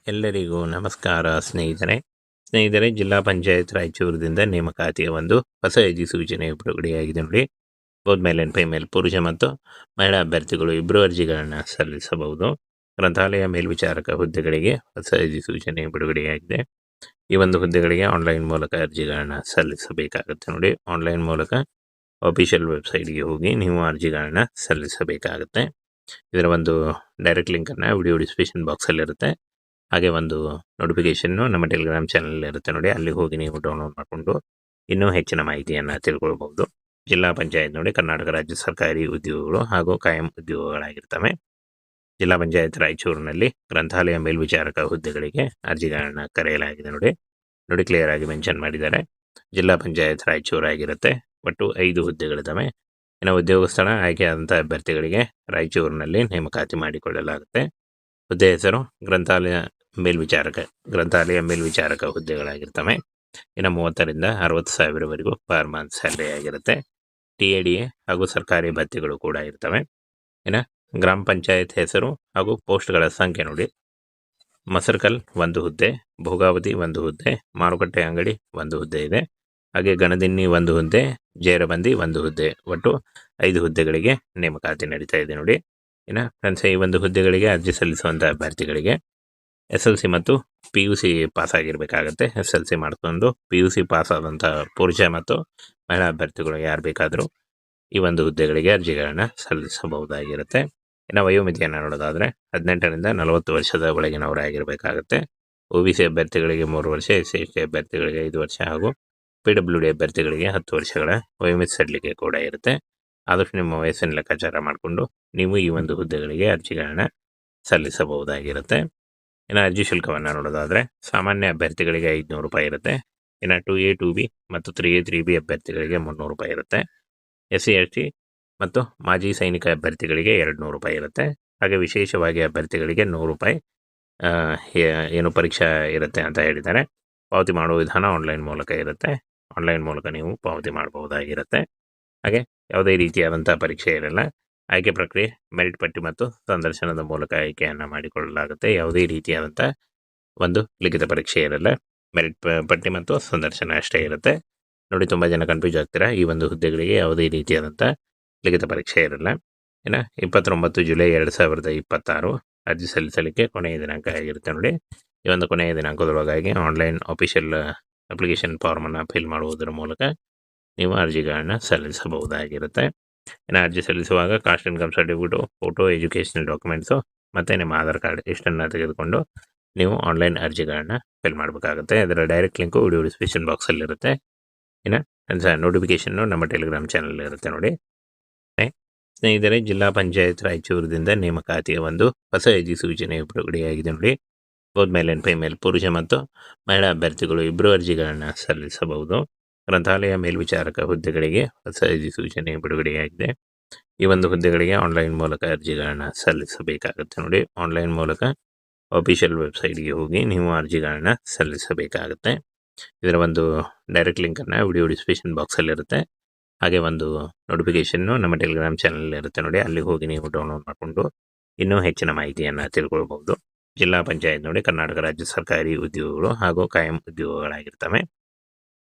ಎಲ್ಲರಿಗೂ ನಮಸ್ಕಾರ ಸ್ನೇಹಿತರೆ ಜಿಲ್ಲಾ ಪಂಚಾಯತ್ ರಾಯಚೂರಿನಿಂದ ನೇಮಕಾತಿಯ ಒಂದು ಹೊಸ ಅಧಿಸೂಚನೆ ಬಿಡುಗಡೆಯಾಗಿದೆ ನೋಡಿ. ಬೋತ್ ಮೇಲ್ ಅಂಡ್ ಫೈಮೇಲ್ ಪುರುಷ ಮತ್ತು ಮಹಿಳಾ ಅಭ್ಯರ್ಥಿಗಳು ಇಬ್ಬರು ಅರ್ಜಿಗಳನ್ನು ಸಲ್ಲಿಸಬಹುದು. ಗ್ರಂಥಾಲಯ ಮೇಲ್ವಿಚಾರಕ ಹುದ್ದೆಗಳಿಗೆ ಹೊಸ ಅಧಿಸೂಚನೆ ಬಿಡುಗಡೆಯಾಗಿದೆ. ಈ ಒಂದು ಹುದ್ದೆಗಳಿಗೆ ಆನ್ಲೈನ್ ಮೂಲಕ ಅರ್ಜಿಗಳನ್ನು ಸಲ್ಲಿಸಬೇಕಾಗುತ್ತೆ ನೋಡಿ. ಆನ್ಲೈನ್ ಮೂಲಕ ಅಫಿಷಿಯಲ್ ವೆಬ್ಸೈಟ್ಗೆ ಹೋಗಿ ನೀವು ಅರ್ಜಿಗಳನ್ನು ಸಲ್ಲಿಸಬೇಕಾಗುತ್ತೆ. ಇದರ ಒಂದು ಡೈರೆಕ್ಟ್ ಲಿಂಕನ್ನು ವಿಡಿಯೋ ಡಿಸ್ಕ್ರಿಪ್ಷನ್ ಬಾಕ್ಸಲ್ಲಿರುತ್ತೆ. ಹಾಗೆ ಒಂದು ನೋಟಿಫಿಕೇಷನ್ನು ನಮ್ಮ ಟೆಲಿಗ್ರಾಮ್ ಚಾನಲ್ ಇರುತ್ತೆ ನೋಡಿ, ಅಲ್ಲಿ ಹೋಗಿ ನೀವು ಡೌನ್ಲೋಡ್ ಮಾಡಿಕೊಂಡು ಇನ್ನೂ ಹೆಚ್ಚಿನ ಮಾಹಿತಿಯನ್ನು ತಿಳ್ಕೊಳ್ಬಹುದು. ಜಿಲ್ಲಾ ಪಂಚಾಯತ್ ನೋಡಿ ಕರ್ನಾಟಕ ರಾಜ್ಯ ಸರ್ಕಾರಿ ಉದ್ಯೋಗಗಳು ಹಾಗೂ ಕಾಯಂ ಉದ್ಯೋಗಗಳಾಗಿರ್ತವೆ. ಜಿಲ್ಲಾ ಪಂಚಾಯತ್ ರಾಯಚೂರಿನಲ್ಲಿ ಗ್ರಂಥಾಲಯ ಮೇಲ್ವಿಚಾರಕ ಹುದ್ದೆಗಳಿಗೆ ಅರ್ಜಿಗಳನ್ನು ಕರೆಯಲಾಗಿದೆ ನೋಡಿ ಕ್ಲಿಯರ್ ಆಗಿ ಮೆನ್ಷನ್ ಮಾಡಿದ್ದಾರೆ. ಜಿಲ್ಲಾ ಪಂಚಾಯತ್ ರಾಯಚೂರು ಆಗಿರುತ್ತೆ. ಒಟ್ಟು 5 ಹುದ್ದೆಗಳಿದ್ದಾವೆ. ಇನ್ನು ಉದ್ಯೋಗ ಸ್ಥಳ ಆಯ್ಕೆಯಾದಂಥ ಅಭ್ಯರ್ಥಿಗಳಿಗೆ ರಾಯಚೂರಿನಲ್ಲಿ ನೇಮಕಾತಿ ಮಾಡಿಕೊಳ್ಳಲಾಗುತ್ತೆ. ಹುದ್ದೆ ಹೆಸರು ಗ್ರಂಥಾಲಯ ಮೇಲ್ವಿಚಾರಕ ಹುದ್ದೆಗಳಾಗಿರ್ತವೆ. ಇನ್ನು 30,000ರಿಂದ 60,000ವರೆಗೂ ಪರ್ ಮಂತ್ ಸ್ಯಾಲರಿ ಆಗಿರುತ್ತೆ. TADA ಹಾಗೂ ಸರ್ಕಾರಿ ಭತ್ಯೆಗಳು ಕೂಡ ಇರ್ತವೆ. ಇನ್ನು ಗ್ರಾಮ ಪಂಚಾಯತ್ ಹೆಸರು ಹಾಗೂ ಪೋಸ್ಟ್ಗಳ ಸಂಖ್ಯೆ ನೋಡಿ. ಮಸರ್ಕಲ್ 1 ಹುದ್ದೆ, ಭೋಗಾವತಿ 1 ಹುದ್ದೆ, ಮಾರುಕಟ್ಟೆ ಅಂಗಡಿ 1 ಹುದ್ದೆ ಇದೆ. ಹಾಗೆ ಗಣದಿನ್ನಿ 1 ಹುದ್ದೆ, ಜೇರಬಂದಿ 1 ಹುದ್ದೆ, ಒಟ್ಟು 5 ಹುದ್ದೆಗಳಿಗೆ ನೇಮಕಾತಿ ನಡೀತಾ ಇದೆ ನೋಡಿ. ಇನ್ನು ಫ್ರೆಂಡ್ಸ್, ಈ ಒಂದು ಹುದ್ದೆಗಳಿಗೆ ಅರ್ಜಿ ಸಲ್ಲಿಸುವಂಥ ಅಭ್ಯರ್ಥಿಗಳಿಗೆ SLC ಮತ್ತು PUC ಪಾಸ್ ಆಗಿರಬೇಕಾಗತ್ತೆ. SLC ಮಾಡಿಕೊಂಡು PUC ಪಾಸ್ ಆದಂಥ ಪುರುಷ ಮತ್ತು ಮಹಿಳಾ ಅಭ್ಯರ್ಥಿಗಳು ಯಾರು ಬೇಕಾದರೂ ಈ ಒಂದು ಹುದ್ದೆಗಳಿಗೆ ಅರ್ಜಿಗಳನ್ನು ಸಲ್ಲಿಸಬಹುದಾಗಿರುತ್ತೆ. ಇನ್ನು ವಯೋಮಿತಿಯನ್ನು ನೋಡೋದಾದರೆ 18ರಿಂದ 40 ವರ್ಷದ ಒಳಗಿನವರಾಗಿರಬೇಕಾಗುತ್ತೆ. OBC ಅಭ್ಯರ್ಥಿಗಳಿಗೆ 3 ವರ್ಷ, SC ಅಭ್ಯರ್ಥಿಗಳಿಗೆ 5 ವರ್ಷ ಹಾಗೂ PWD ಅಭ್ಯರ್ಥಿಗಳಿಗೆ 10 ವರ್ಷಗಳ ವಯೋಮಿತಿ ಸಡಿಲಿಕೆ ಕೂಡ ಇರುತ್ತೆ. ಆದಷ್ಟು ನಿಮ್ಮ ವಯಸ್ಸನ್ನು ಲೆಕ್ಕಾಚಾರ ಮಾಡಿಕೊಂಡು ನೀವು ಈ ಒಂದು ಹುದ್ದೆಗಳಿಗೆ ಅರ್ಜಿಗಳನ್ನು ಸಲ್ಲಿಸಬಹುದಾಗಿರುತ್ತೆ. ಇನ್ನು ಅರ್ಜಿ ಶುಲ್ಕವನ್ನು ನೋಡೋದಾದರೆ ಸಾಮಾನ್ಯ ಅಭ್ಯರ್ಥಿಗಳಿಗೆ 500 ರೂಪಾಯಿ ಇರುತ್ತೆ. ಇನ್ನು 2A 2B ಮತ್ತು 3A 3B ಅಭ್ಯರ್ಥಿಗಳಿಗೆ 300 ರೂಪಾಯಿ ಇರುತ್ತೆ. SC ST ಮತ್ತು ಮಾಜಿ ಸೈನಿಕ ಅಭ್ಯರ್ಥಿಗಳಿಗೆ 200 ರೂಪಾಯಿ ಇರುತ್ತೆ. ಹಾಗೆ ವಿಶೇಷವಾಗಿ ಅಭ್ಯರ್ಥಿಗಳಿಗೆ 100 ರೂಪಾಯಿ ಏನು ಪರೀಕ್ಷಾ ಇರುತ್ತೆ ಅಂತ ಹೇಳಿದ್ದಾರೆ. ಪಾವತಿ ಮಾಡುವ ವಿಧಾನ ಆನ್ಲೈನ್ ಮೂಲಕ ಇರುತ್ತೆ. ಆನ್ಲೈನ್ ಮೂಲಕ ನೀವು ಪಾವತಿ ಮಾಡಬಹುದಾಗಿರುತ್ತೆ. ಹಾಗೆ ಯಾವುದೇ ರೀತಿಯಾದಂಥ ಪರೀಕ್ಷೆ ಇರಲ್ಲ. ಆಯ್ಕೆ ಪ್ರಕ್ರಿಯೆ ಮೆರಿಟ್ ಪಟ್ಟಿ ಮತ್ತು ಸಂದರ್ಶನದ ಮೂಲಕ ಆಯ್ಕೆಯನ್ನು ಮಾಡಿಕೊಳ್ಳಲಾಗುತ್ತೆ. ಯಾವುದೇ ರೀತಿಯಾದಂಥ ಒಂದು ಲಿಖಿತ ಪರೀಕ್ಷೆ ಇರಲ್ಲ. ಮೆರಿಟ್ ಪಟ್ಟಿ ಮತ್ತು ಸಂದರ್ಶನ ಅಷ್ಟೇ ಇರುತ್ತೆ ನೋಡಿ. ತುಂಬ ಜನ ಕನ್ಫ್ಯೂಸ್ ಆಗ್ತೀರಾ. ಈ ಒಂದು ಹುದ್ದೆಗಳಿಗೆ ಯಾವುದೇ ರೀತಿಯಾದಂಥ ಲಿಖಿತ ಪರೀಕ್ಷೆ ಇರಲ್ಲ. ಇನ್ನು 29 ಜುಲೈ 2026 ಅರ್ಜಿ ಸಲ್ಲಿಸಲಿಕ್ಕೆ ಕೊನೆಯ ದಿನಾಂಕ ಆಗಿರುತ್ತೆ ನೋಡಿ. ಈ ಒಂದು ಕೊನೆಯ ದಿನಾಂಕದೊಳಗಾಗಿ ಆನ್ಲೈನ್ ಅಫಿಷಿಯಲ್ ಅಪ್ಲಿಕೇಶನ್ ಫಾರ್ಮನ್ನು ಫಿಲ್ ಮಾಡುವುದರ ಮೂಲಕ ನೀವು ಅರ್ಜಿಗಳನ್ನು ಸಲ್ಲಿಸಬಹುದಾಗಿರುತ್ತೆ. ಇನ್ನು ಅರ್ಜಿ ಸಲ್ಲಿಸುವಾಗ caste income certificate, photo, educational documents ಮತ್ತು ನಿಮ್ಮ ಆಧಾರ್ ಕಾರ್ಡ್ ಇಷ್ಟನ್ನು ತೆಗೆದುಕೊಂಡು ನೀವು ಆನ್ಲೈನ್ ಅರ್ಜಿಗಳನ್ನು ಫಿಲ್ ಮಾಡಬೇಕಾಗುತ್ತೆ. ಅದರ ಡೈರೆಕ್ಟ್ ಲಿಂಕು ವಿಡಿಯೋ ಡಿಸ್ಕ್ರಿಪ್ಷನ್ ಬಾಕ್ಸಲ್ಲಿರುತ್ತೆ. ಇನ್ನು ನೋಟಿಫಿಕೇಷನ್ನು ನಮ್ಮ ಟೆಲಿಗ್ರಾಮ್ ಚಾನಲ್ ಇರುತ್ತೆ ನೋಡಿ. ಸ್ನೇಹಿತರೆ, ಜಿಲ್ಲಾ ಪಂಚಾಯತ್ ರಾಯಚೂರಿನಿಂದ ನೇಮಕಾತಿಯ ಒಂದು ಹೊಸ ಅಧಿಸೂಚನೆ ಬಿಡುಗಡೆಯಾಗಿದೆ ನೋಡಿ. ಬೋತ್ ಮೇಲ್ ಅಂಡ್ ಫೈಮೇಲ್ ಪುರುಷ ಮತ್ತು ಮಹಿಳಾ ಅಭ್ಯರ್ಥಿಗಳು ಇಬ್ಬರು ಅರ್ಜಿಗಳನ್ನು ಸಲ್ಲಿಸಬಹುದು. ಗ್ರಂಥಾಲಯ ಮೇಲ್ವಿಚಾರಕ ಹುದ್ದೆಗಳಿಗೆ ಹೊಸ ಅಧಿಸೂಚನೆ ಬಿಡುಗಡೆಯಾಗಿದೆ. ಈ ಒಂದು ಹುದ್ದೆಗಳಿಗೆ ಆನ್ಲೈನ್ ಮೂಲಕ ಅರ್ಜಿಗಳನ್ನು ಸಲ್ಲಿಸಬೇಕಾಗುತ್ತೆ ನೋಡಿ. ಆನ್ಲೈನ್ ಮೂಲಕ ಅಫಿಷಿಯಲ್ ವೆಬ್ಸೈಟ್ಗೆ ಹೋಗಿ ನೀವು ಅರ್ಜಿಗಳನ್ನು ಸಲ್ಲಿಸಬೇಕಾಗುತ್ತೆ. ಇದರ ಒಂದು ಡೈರೆಕ್ಟ್ ಲಿಂಕನ್ನು ವಿಡಿಯೋ ಡಿಸ್ಕ್ರಿಪ್ಷನ್ ಬಾಕ್ಸಲ್ಲಿರುತ್ತೆ. ಹಾಗೆ ಒಂದು ನೋಟಿಫಿಕೇಷನ್ನು ನಮ್ಮ ಟೆಲಿಗ್ರಾಮ್ ಚಾನಲ್ ಇರುತ್ತೆ ನೋಡಿ, ಅಲ್ಲಿ ಹೋಗಿ ನೀವು ಡೌನ್ಲೋಡ್ ಮಾಡಿಕೊಂಡು ಇನ್ನೂ ಹೆಚ್ಚಿನ ಮಾಹಿತಿಯನ್ನು ತಿಳ್ಕೊಳ್ಬಹುದು. ಜಿಲ್ಲಾ ಪಂಚಾಯತ್ ನೋಡಿ ಕರ್ನಾಟಕ ರಾಜ್ಯ ಸರ್ಕಾರಿ ಉದ್ಯೋಗಗಳು ಹಾಗೂ ಕಾಯಂ ಉದ್ಯೋಗಗಳಾಗಿರ್ತವೆ.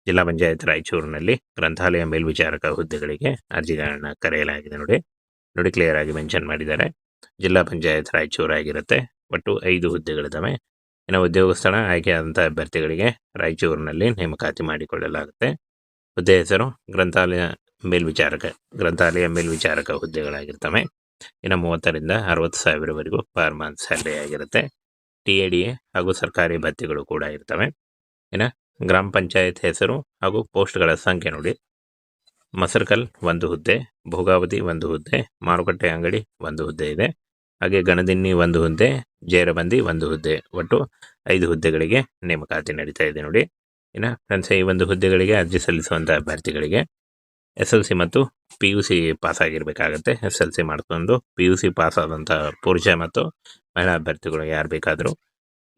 ಜಿಲ್ಲಾ ಪಂಚಾಯತ್ ರಾಯಚೂರಿನಲ್ಲಿ ಗ್ರಂಥಾಲಯ ಮೇಲ್ವಿಚಾರಕ ಹುದ್ದೆಗಳಿಗೆ ಅರ್ಜಿಗಳನ್ನು ಕರೆಯಲಾಗಿದೆ ನೋಡಿ ಕ್ಲಿಯರ್ ಆಗಿ ಮೆನ್ಷನ್ ಮಾಡಿದ್ದಾರೆ. ಜಿಲ್ಲಾ ಪಂಚಾಯತ್ ರಾಯಚೂರು ಆಗಿರುತ್ತೆ. ಒಟ್ಟು 5 ಹುದ್ದೆಗಳಿದ್ದಾವೆ. ಇನ್ನು ಉದ್ಯೋಗ ಸ್ಥಳ ಆಯ್ಕೆಯಾದಂಥ ಅಭ್ಯರ್ಥಿಗಳಿಗೆ ರಾಯಚೂರಿನಲ್ಲಿ ನೇಮಕಾತಿ ಮಾಡಿಕೊಳ್ಳಲಾಗುತ್ತೆ. ಹುದ್ದೆ ಹೆಸರು ಗ್ರಂಥಾಲಯ ಮೇಲ್ವಿಚಾರಕ ಹುದ್ದೆಗಳಾಗಿರ್ತವೆ. ಇನ್ನು 30,000ರಿಂದ 60,000ವರೆಗೂ ಪರ್ ಮಂತ್ ಸ್ಯಾಲರಿ ಆಗಿರುತ್ತೆ. TADA ಹಾಗೂ ಸರ್ಕಾರಿ ಭತ್ಯೆಗಳು ಕೂಡ ಇರ್ತವೆ. ಇನ್ನು ಗ್ರಾಮ ಪಂಚಾಯತ್ ಹೆಸರು ಹಾಗೂ ಪೋಸ್ಟ್ಗಳ ಸಂಖ್ಯೆ ನೋಡಿ. ಮಸರ್ಕಲ್ 1 ಹುದ್ದೆ, ಭೋಗಾವತಿ 1 ಹುದ್ದೆ, ಮಾರುಕಟ್ಟೆ ಅಂಗಡಿ 1 ಹುದ್ದೆ ಇದೆ. ಹಾಗೆ ಗಣದಿನ್ನಿ 1 ಹುದ್ದೆ, ಜೇರಬಂದಿ 1 ಹುದ್ದೆ, ಒಟ್ಟು 5 ಹುದ್ದೆಗಳಿಗೆ ನೇಮಕಾತಿ ನಡೀತಾ ಇದೆ ನೋಡಿ. ಇನ್ನು ಫ್ರೆಂಡ್ಸ್, ಈ ಒಂದು ಹುದ್ದೆಗಳಿಗೆ ಅರ್ಜಿ ಸಲ್ಲಿಸುವಂಥ ಅಭ್ಯರ್ಥಿಗಳಿಗೆ SLC ಮತ್ತು PUC ಪಾಸ್ ಆಗಿರಬೇಕಾಗತ್ತೆ. SLC ಮಾಡಿಕೊಂಡು PUC ಪಾಸ್ ಆದಂಥ ಪುರುಷ ಮತ್ತು ಮಹಿಳಾ ಅಭ್ಯರ್ಥಿಗಳು ಯಾರು ಬೇಕಾದರೂ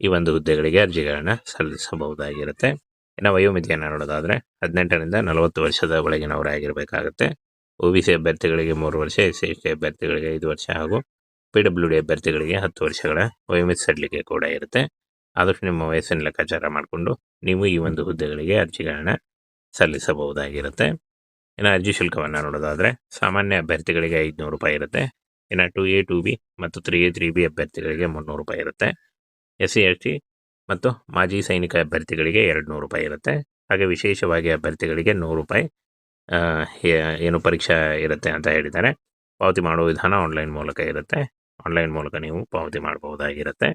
ಈ ಒಂದು ಹುದ್ದೆಗಳಿಗೆ ಅರ್ಜಿಗಳನ್ನು ಸಲ್ಲಿಸಬಹುದಾಗಿರುತ್ತೆ. ಇನ್ನು ವಯೋಮಿತಿಯನ್ನು ನೋಡೋದಾದರೆ 18ರಿಂದ 40 ವರ್ಷದ ಒಳಗಿನವರಾಗಿರಬೇಕಾಗುತ್ತೆ. OBC ಅಭ್ಯರ್ಥಿಗಳಿಗೆ 3 ವರ್ಷ, SC ಅಭ್ಯರ್ಥಿಗಳಿಗೆ 5 ವರ್ಷ ಹಾಗೂ PWD ಅಭ್ಯರ್ಥಿಗಳಿಗೆ 10 ವರ್ಷಗಳ ವಯೋಮಿತಿ ಸಡಿಲಿಕೆ ಕೂಡ ಇರುತ್ತೆ. ಆದಷ್ಟು ನಿಮ್ಮ ವಯಸ್ಸಿನ ಲೆಕ್ಕಾಚಾರ ಮಾಡಿಕೊಂಡು ನೀವು ಈ ಒಂದು ಹುದ್ದೆಗಳಿಗೆ ಅರ್ಜಿಗಳನ್ನ ಸಲ್ಲಿಸಬಹುದಾಗಿರುತ್ತೆ. ಇನ್ನು ಅರ್ಜಿ ಶುಲ್ಕವನ್ನು ನೋಡೋದಾದರೆ ಸಾಮಾನ್ಯ ಅಭ್ಯರ್ಥಿಗಳಿಗೆ 500 ರೂಪಾಯಿ ಇರುತ್ತೆ. ಇನ್ನು 2A 2B ಮತ್ತು 3A 3B ಅಭ್ಯರ್ಥಿಗಳಿಗೆ 300 ರೂಪಾಯಿ ಇರುತ್ತೆ. SC ST ಮತ್ತು ಮಾಜಿ ಸೈನಿಕ ಅಭ್ಯರ್ಥಿಗಳಿಗೆ 200 ರೂಪಾಯಿ ಇರುತ್ತೆ. ಹಾಗೆ ವಿಶೇಷವಾಗಿ ಅಭ್ಯರ್ಥಿಗಳಿಗೆ 100 ರೂಪಾಯಿ ಏನು ಪರೀಕ್ಷಾ ಇರುತ್ತೆ ಅಂತ ಹೇಳಿದ್ದಾರೆ. ಪಾವತಿ ಮಾಡುವ ವಿಧಾನ ಆನ್ಲೈನ್ ಮೂಲಕ ಇರುತ್ತೆ. ಆನ್ಲೈನ್ ಮೂಲಕ ನೀವು ಪಾವತಿ ಮಾಡಬಹುದಾಗಿರುತ್ತೆ.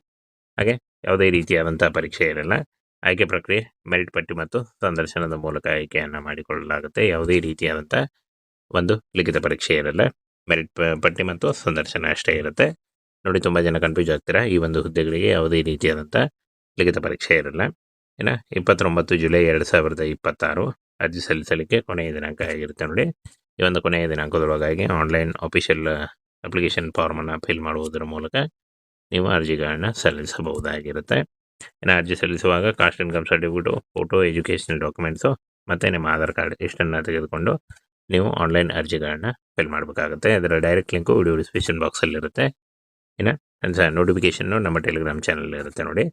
ಹಾಗೆ ಯಾವುದೇ ರೀತಿಯಾದಂಥ ಪರೀಕ್ಷೆ ಇರಲ್ಲ. ಆಯ್ಕೆ ಪ್ರಕ್ರಿಯೆ ಮೆರಿಟ್ ಪಟ್ಟಿ ಮತ್ತು ಸಂದರ್ಶನದ ಮೂಲಕ ಆಯ್ಕೆಯನ್ನು ಮಾಡಿಕೊಳ್ಳಲಾಗುತ್ತೆ. ಯಾವುದೇ ರೀತಿಯಾದಂಥ ಒಂದು ಲಿಖಿತ ಪರೀಕ್ಷೆ ಇರಲ್ಲ. ಮೆರಿಟ್ ಪಟ್ಟಿ ಮತ್ತು ಸಂದರ್ಶನ ಅಷ್ಟೇ ಇರುತ್ತೆ. ನೋಡಿ, ತುಂಬ ಜನ ಕನ್ಫ್ಯೂಸ್ ಆಗ್ತೀರಾ. ಈ ಒಂದು ಹುದ್ದೆಗಳಿಗೆ ಯಾವುದೇ ರೀತಿಯಾದಂಥ ಲಿಖಿತ ಪರೀಕ್ಷೆ ಇರಲ್ಲ. ಇನ್ನು 29 ಜುಲೈ 2026 ಅರ್ಜಿ ಸಲ್ಲಿಸಲಿಕ್ಕೆ ಕೊನೆಯ ದಿನಾಂಕ ಆಗಿರುತ್ತೆ. ನೋಡಿ, ಈ ಒಂದು ಕೊನೆಯ ದಿನಾಂಕದೊಳಗಾಗಿ ಆನ್ಲೈನ್ ಅಫಿಷಿಯಲ್ ಅಪ್ಲಿಕೇಶನ್ ಫಾರ್ಮನ್ನು ಫಿಲ್ ಮಾಡುವುದರ ಮೂಲಕ ನೀವು ಅರ್ಜಿಗಳನ್ನು ಸಲ್ಲಿಸಬಹುದಾಗಿರುತ್ತೆ. ಇನ್ನು ಅರ್ಜಿ ಸಲ್ಲಿಸುವಾಗ caste income certificate, photo, educational documents ಮತ್ತು ನಿಮ್ಮ ಆಧಾರ್ ಕಾರ್ಡ್ ಇಷ್ಟನ್ನು ತೆಗೆದುಕೊಂಡು ನೀವು ಆನ್ಲೈನ್ ಅರ್ಜಿಗಳನ್ನು ಫಿಲ್ ಮಾಡಬೇಕಾಗುತ್ತೆ. ಅದರ ಡೈರೆಕ್ಟ್ ಲಿಂಕು ವಿಡಿಯೋ ಡಿಸ್ಕ್ರಿಪ್ಷನ್ ಬಾಕ್ಸಲ್ಲಿರುತ್ತೆ. ಇನ್ನು ನೋಟಿಫಿಕೇಷನ್ನು ನಮ್ಮ ಟೆಲಿಗ್ರಾಮ್ ಚಾನಲ್ ಇರುತ್ತೆ. ನೋಡಿ,